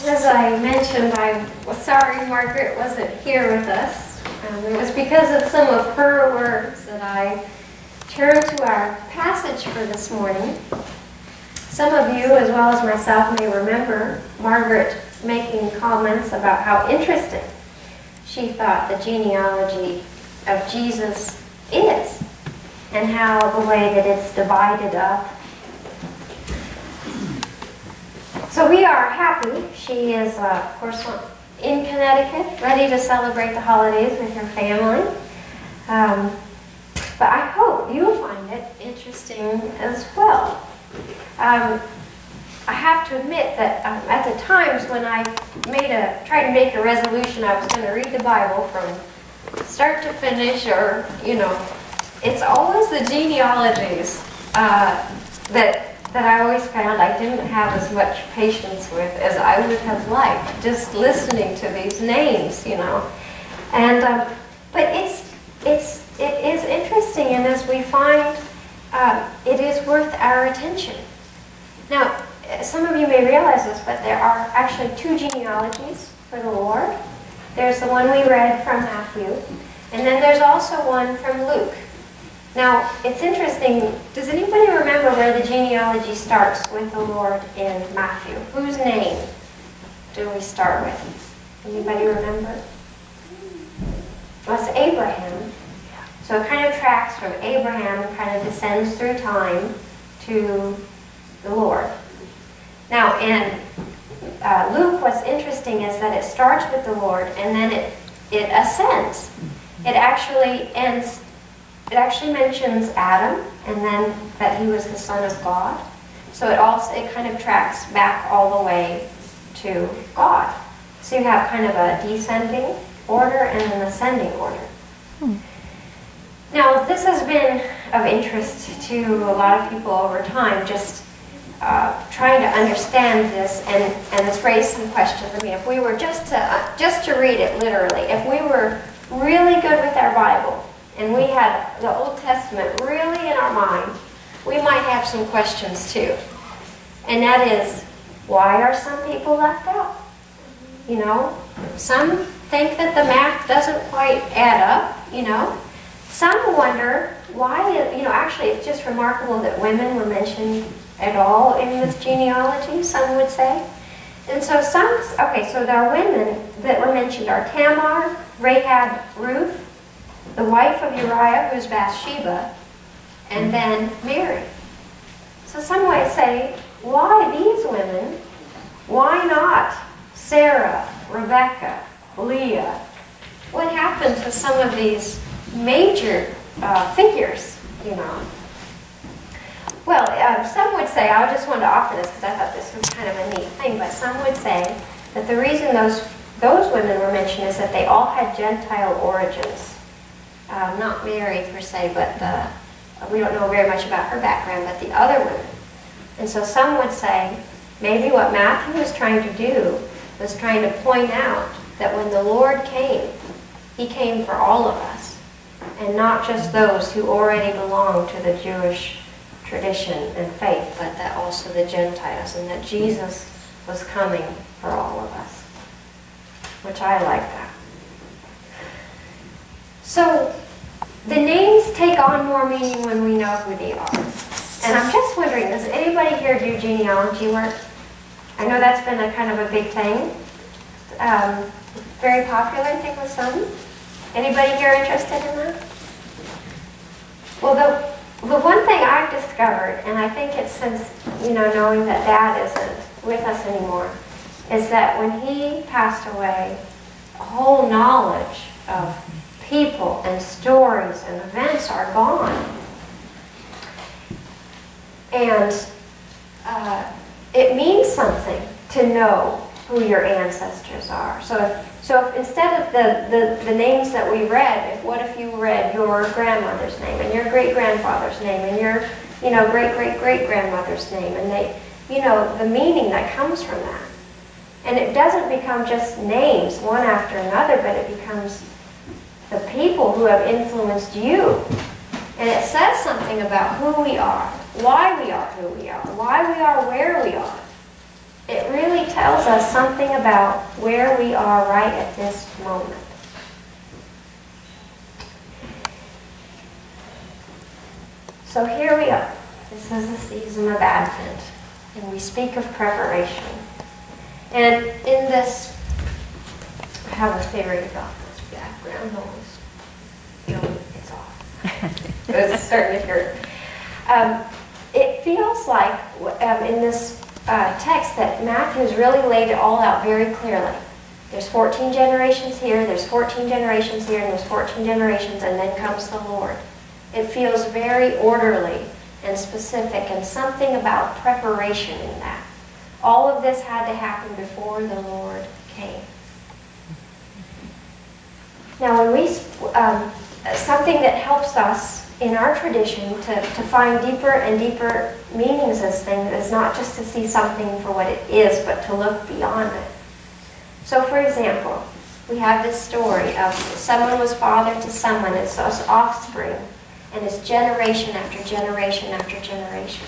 As I mentioned, I was sorry Margaret wasn't here with us. It was because of some of her words that I turned to our passage for this morning. Some of you, as well as myself, may remember Margaret making comments about how interesting she thought the genealogy of Jesus is, and how the way that it's divided up. So we are happy. She is, of course, in Connecticut, ready to celebrate the holidays with her family. But I hope you'll find it interesting as well. I have to admit that at the times when I tried to make a resolution I was going to read the Bible from start to finish, or, it's always the genealogies that I always found I didn't have as much patience with as I would have liked, just listening to these names, And but it is interesting, and as we find, it is worth our attention. Now, some of you may realize this, but there are actually two genealogies for the Lord. There's the one we read from Matthew, and then there's also one from Luke. Now, it's interesting. Does anybody remember where the genealogy starts with the Lord in Matthew? Whose name do we start with? Anybody remember? Well, it's Abraham. So it kind of tracks from Abraham and kind of descends through time to the Lord. Now, in Luke, what's interesting is that it starts with the Lord and then it ascends. It actually ends. It actually mentions Adam, and then that he was the Son of God. So it kind of tracks back all the way to God. So you have kind of a descending order and an ascending order. Now, this has been of interest to a lot of people over time, just trying to understand this, and it's raised some questions. I mean, if we were just to read it literally, if we were really good with our Bible, and we had the Old Testament really in our mind, we might have some questions too. And that is, why are some people left out? Some think that the math doesn't quite add up, Some wonder why, actually it's just remarkable that women were mentioned at all in this genealogy, some would say. And so so there are women that were mentioned are Tamar, Rahab, Ruth, the wife of Uriah, who's Bathsheba, and then Mary. So some might say, why these women? Why not Sarah, Rebecca, Leah? What happened to some of these major figures, Well, some would say, I just wanted to offer this because I thought this was kind of a neat thing, but some would say that the reason those women were mentioned is that they all had Gentile origins. Not Mary per se, but we don't know very much about her background, but the other women. And so some would say maybe what Matthew was trying to do was trying to point out that when the Lord came, he came for all of us, and not just those who already belong to the Jewish tradition and faith, but that also the Gentiles, and that Jesus was coming for all of us, which I like that. So the names take on more meaning when we know who they are. And I'm just wondering, does anybody here do genealogy work? I know that's been a kind of a big thing. Very popular, I think, with some. Anybody here interested in that? Well, the one thing I've discovered, and I think it's since, knowing that Dad isn't with us anymore, is that when he passed away, a whole knowledge of people and stories and events are gone. And it means something to know who your ancestors are. So if instead of the names that we read, what if you read your grandmother's name and your great-grandfather's name and your great-great-great-grandmother's name, and the meaning that comes from that. And it doesn't become just names one after another, but it becomes the people who have influenced you. And it says something about who we are, why we are who we are, why we are where we are. it really tells us something about where we are right at this moment. So here we are. This is the season of Advent, and we speak of preparation. And in this, I have a theory about this background noise. It's off. It's starting to hear it. It feels like in this text that Matthew's really laid it all out very clearly. There's 14 generations here, there's 14 generations here, and there's 14 generations, and then comes the Lord. It feels very orderly and specific, and something about preparation in that. All of this had to happen before the Lord came. Now, when we something that helps us in our tradition to find deeper and deeper meanings as things is not just to see something for what it is, but to look beyond it. So, for example, we have this story of someone was father to someone, it's his offspring, and it's generation after generation after generation.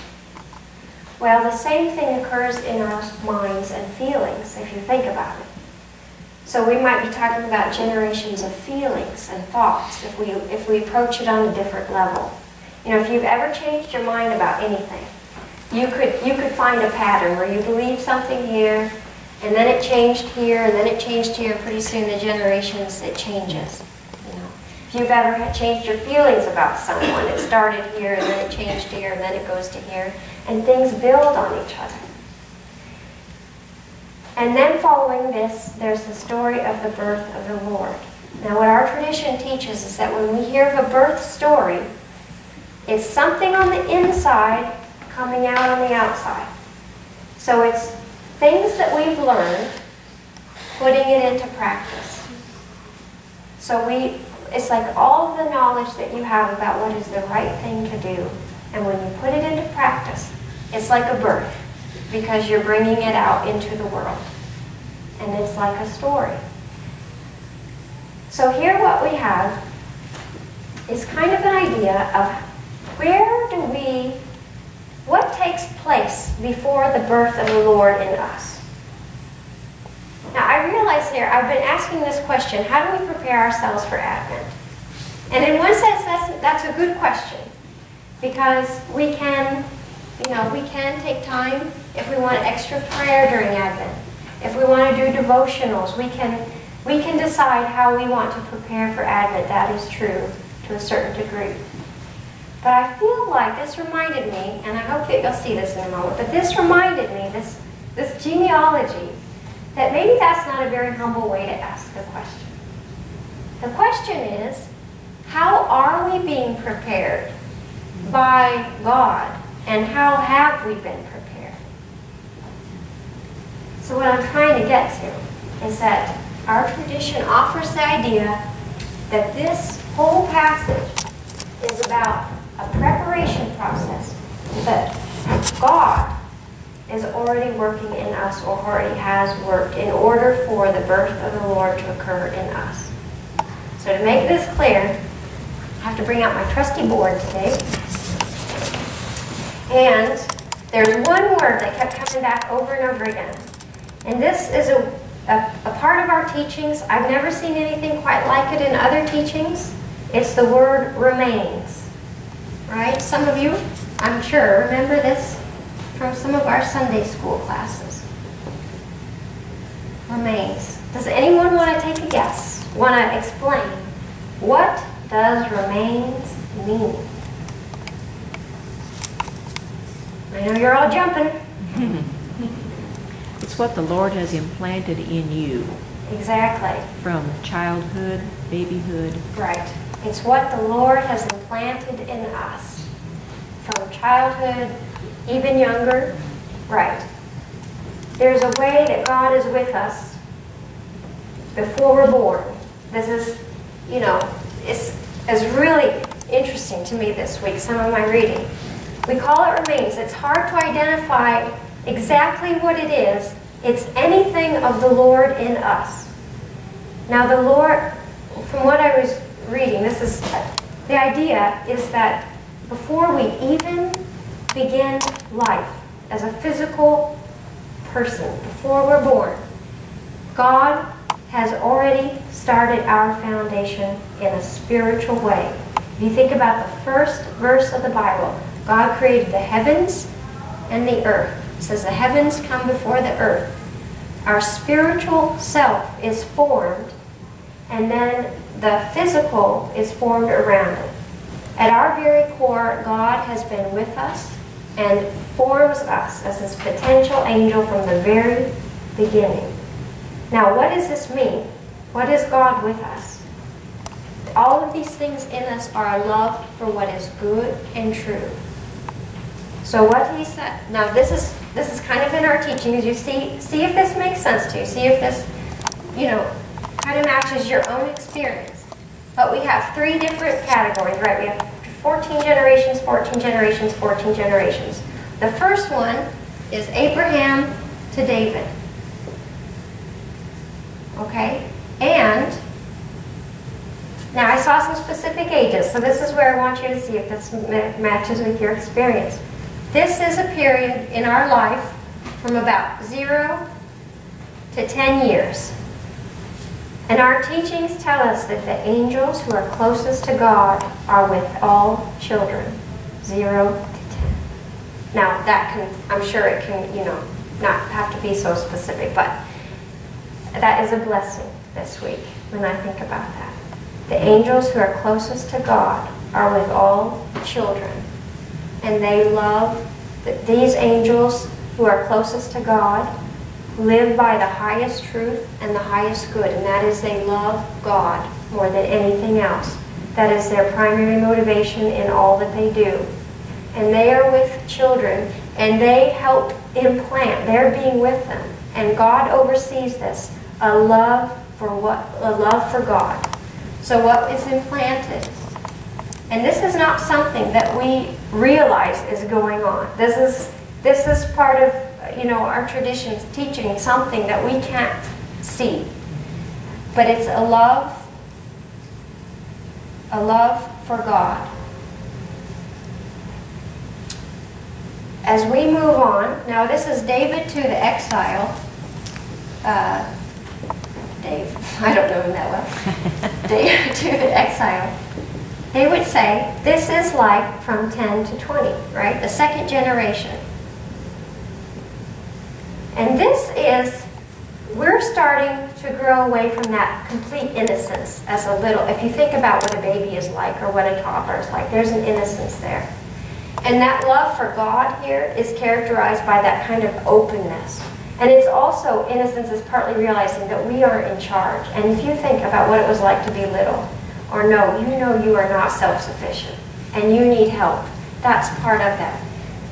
Well, the same thing occurs in our minds and feelings, if you think about it. So we might be talking about generations of feelings and thoughts if we approach it on a different level. You know, if you've ever changed your mind about anything, you could find a pattern where you believe something here, and then it changed here, and then it changed here, and pretty soon the generations, it changes. You know, if you've ever changed your feelings about someone, it started here, and then it changed here, and then it goes to here, and things build on each other. And then following this, there's the story of the birth of the Lord. Now what our tradition teaches is that when we hear of a birth story, it's something on the inside coming out on the outside. So it's things that we've learned, putting it into practice. So it's like all of the knowledge that you have about what is the right thing to do, and when you put it into practice, it's like a birth, because you're bringing it out into the world. And it's like a story. So here what we have is kind of an idea of what takes place before the birth of the Lord in us. Now I realize here, I've been asking this question, how do we prepare ourselves for Advent? And in one sense, that's a good question, because we can take time if we want extra prayer during Advent. If we want to do devotionals, we can decide how we want to prepare for Advent. That is true to a certain degree. But I feel like this reminded me, and I hope that you'll see this in a moment, but this reminded me, this genealogy, that maybe that's not a very humble way to ask the question. The question is, how are we being prepared by God, and how have we been prepared? So what I'm trying to get to is that our tradition offers the idea that this whole passage is about a preparation process that God is already working in us, or already has worked, in order for the birth of the Lord to occur in us. So to make this clear, I have to bring out my trusty board today. And there's one word that kept coming back over and over again. And this is a part of our teachings. I've never seen anything quite like it in other teachings. It's the word remains. Right? Some of you, I'm sure, remember this from some of our Sunday school classes. Remains. Does anyone want to take a guess? Want to explain? What does remains mean? I know you're all jumping. It's what the Lord has implanted in you. Exactly. From childhood, babyhood. Right. It's what the Lord has implanted in us. From childhood, even younger. Right. There's a way that God is with us before we're born. This is, it's really interesting to me this week, some of my reading. We call it remains. It's hard to identify exactly what it is. It's anything of the Lord in us. Now the Lord, from what I was reading, the idea is that before we even begin life as a physical person, before we're born, God has already started our foundation in a spiritual way. If you think about the first verse of the Bible, God created the heavens and the earth. It says the heavens come before the earth. Our spiritual self is formed, and then the physical is formed around it. At our very core, God has been with us and forms us as his potential angel from the very beginning. Now, what does this mean? What is God with us? All of these things in us are a love for what is good and true. So what he said, now this is kind of in our teaching, as you see if this makes sense to you. See if this, kind of matches your own experience. But we have 3 different categories, right? We have 14 generations, 14 generations, 14 generations. The first one is Abraham to David. Okay? And now I saw some specific ages, so this is where I want you to see if this matches with your experience. This is a period in our life from about 0 to 10 years. And our teachings tell us that the angels who are closest to God are with all children, 0 to 10. Now, that can, I'm sure it can, not have to be so specific, but that is a blessing this week when I think about that. The angels who are closest to God are with all children. And they love, these angels who are closest to God live by the highest truth and the highest good, and that is they love God more than anything else. That is their primary motivation in all that they do. And they are with children, and they help implant, they're being with them. And God oversees this, a love for God. So what is implanted? And this is not something that we realize is going on. This is part of our traditions, teaching something that we can't see. But it's a love for God. As we move on, now this is David to the exile. Dave, I don't know him that well. David to the exile. They would say this is like from 10 to 20, right? The second generation. And this is, we're starting to grow away from that complete innocence as a little, if you think about what a baby is like or what a toddler is like, there's an innocence there. And that love for God here is characterized by that kind of openness. And it's also, innocence is partly realizing that we are in charge. And if you think about what it was like to be little, or no, you are not self-sufficient, and you need help. That's part of that.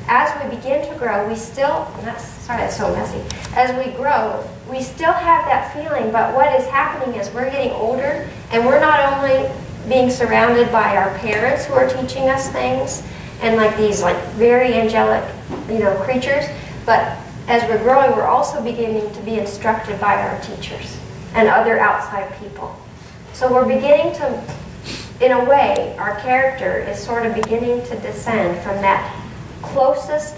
As we begin to grow, we still, sorry that's so messy. As we grow, we still have that feeling, but what is happening is we're getting older, and we're not only being surrounded by our parents who are teaching us things, and like these very angelic, creatures, but as we're growing, we're also beginning to be instructed by our teachers and other outside people. So we're beginning to, in a way, our character is sort of beginning to descend from that closest,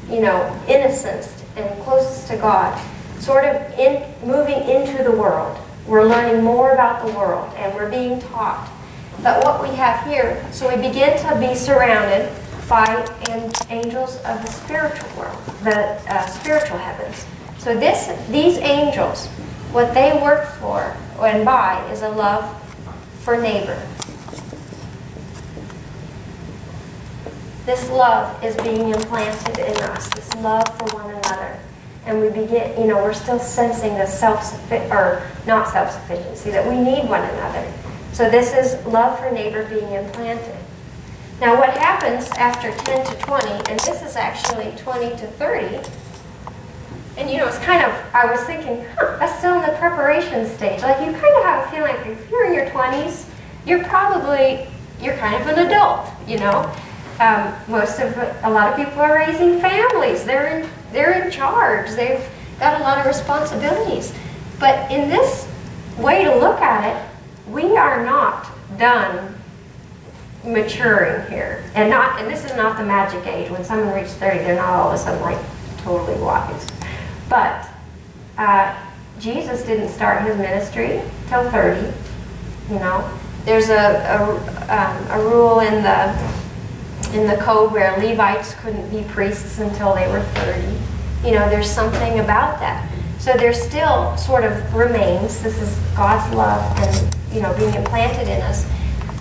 innocence and closest to God, sort of moving into the world. We're learning more about the world, and we're being taught. But what we have here, so we begin to be surrounded by angels of the spiritual world, the spiritual heavens. So these angels, what they work for and by is a love for neighbor. This love is being implanted in us, this love for one another. And we begin, we're still sensing the not self-sufficiency, that we need one another. So this is love for neighbor being implanted. Now what happens after 10 to 20, and this is actually 20 to 30, and it's kind of, I was thinking, that's still in the preparation stage. Like you kind of have a feeling, if you're in your 20s, you're kind of an adult, A lot of people are raising families. They're in charge. They've got a lot of responsibilities. But in this way to look at it, we are not done maturing here. And this is not the magic age. When someone reaches 30, they're not all of a sudden totally wise. But Jesus didn't start his ministry till 30. You know, there's a rule in the code where Levites couldn't be priests until they were 30. You know, there's something about that. So there still sort of remains, this is God's love and, you know, being implanted in us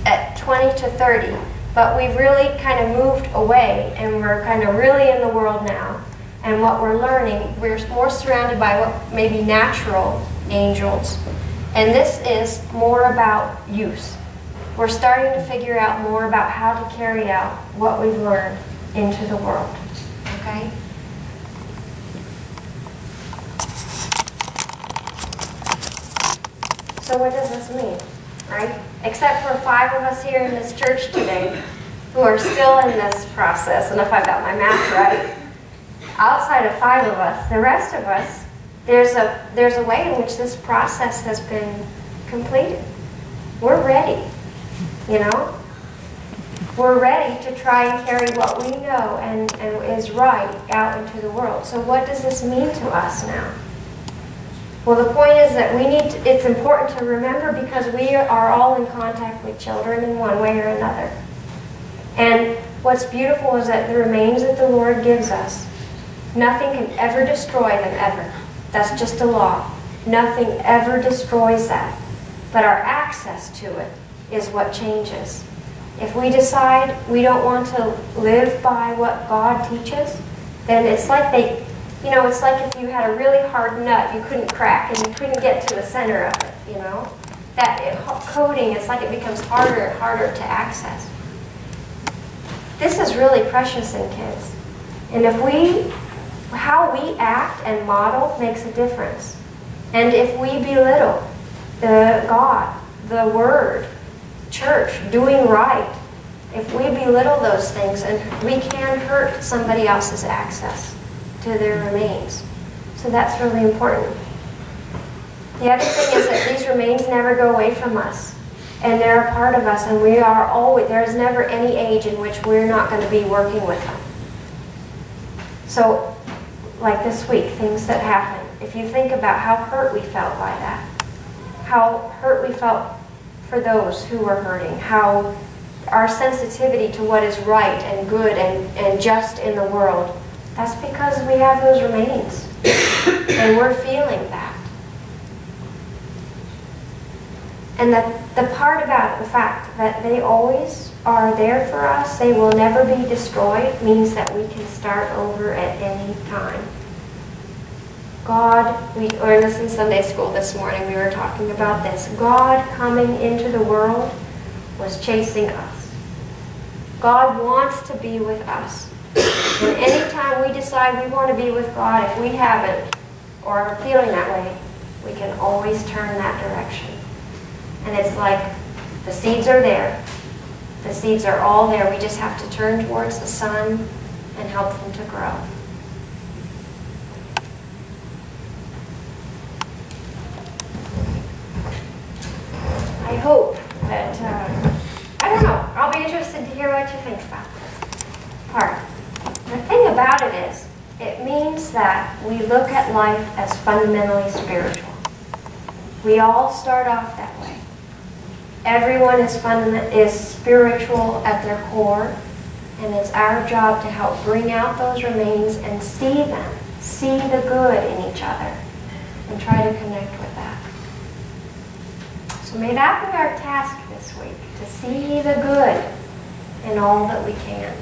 at 20 to 30. But we've really kind of moved away, and we're kind of really in the world now. And what we're learning, we're more surrounded by what may be natural angels. And this is more about use. We're starting to figure out more about how to carry out what we've learned into the world. Okay? So what does this mean, right? Except for 5 of us here in this church today who are still in this process, and if I've got my math right, outside of 5 of us, the rest of us, there's a way in which this process has been completed. We're ready, you know? We're ready to try and carry what we know and is right out into the world. So what does this mean to us now? Well, the point is that it's important to remember, because we are all in contact with children in one way or another. And what's beautiful is that the remains that the Lord gives us, nothing can ever destroy them, ever. That's just a law. Nothing ever destroys that. But our access to it is what changes. If we decide we don't want to live by what God teaches, then it's like it's like if you had a really hard nut you couldn't crack and you couldn't get to the center of it, you know? Coding, it's like it becomes harder and harder to access. This is really precious in kids. And how we act and model makes a difference. And if we belittle God, the Word, church, doing right, if we belittle those things, and we can hurt somebody else's access to their remains. So that's really important. The other thing is that these remains never go away from us. And they're a part of us, and we are always, there's never any age in which we're not going to be working with them. So, like this week, things that happened. If you think about how hurt we felt by that, how hurt we felt for those who were hurting, how our sensitivity to what is right and good and just in the world, that's because we have those remains. And we're feeling that. And the part about the fact that they always are there for us, they will never be destroyed, means that we can start over at any time. God, we learned this in Sunday school this morning, we were talking about this. God coming into the world was chasing us. God wants to be with us. And anytime we decide we want to be with God, if we haven't, or are feeling that way, we can always turn that direction. And it's like the seeds are there. The seeds are all there. We just have to turn towards the sun and help them to grow. I hope that, I don't know, I'll be interested to hear what you think about this part. The thing about it is, it means that we look at life as fundamentally spiritual. We all start off that way. Everyone is spiritual at their core, and it's our job to help bring out those remains and see them, see the good in each other, and try to connect with that. So may that be our task this week, to see the good in all that we can.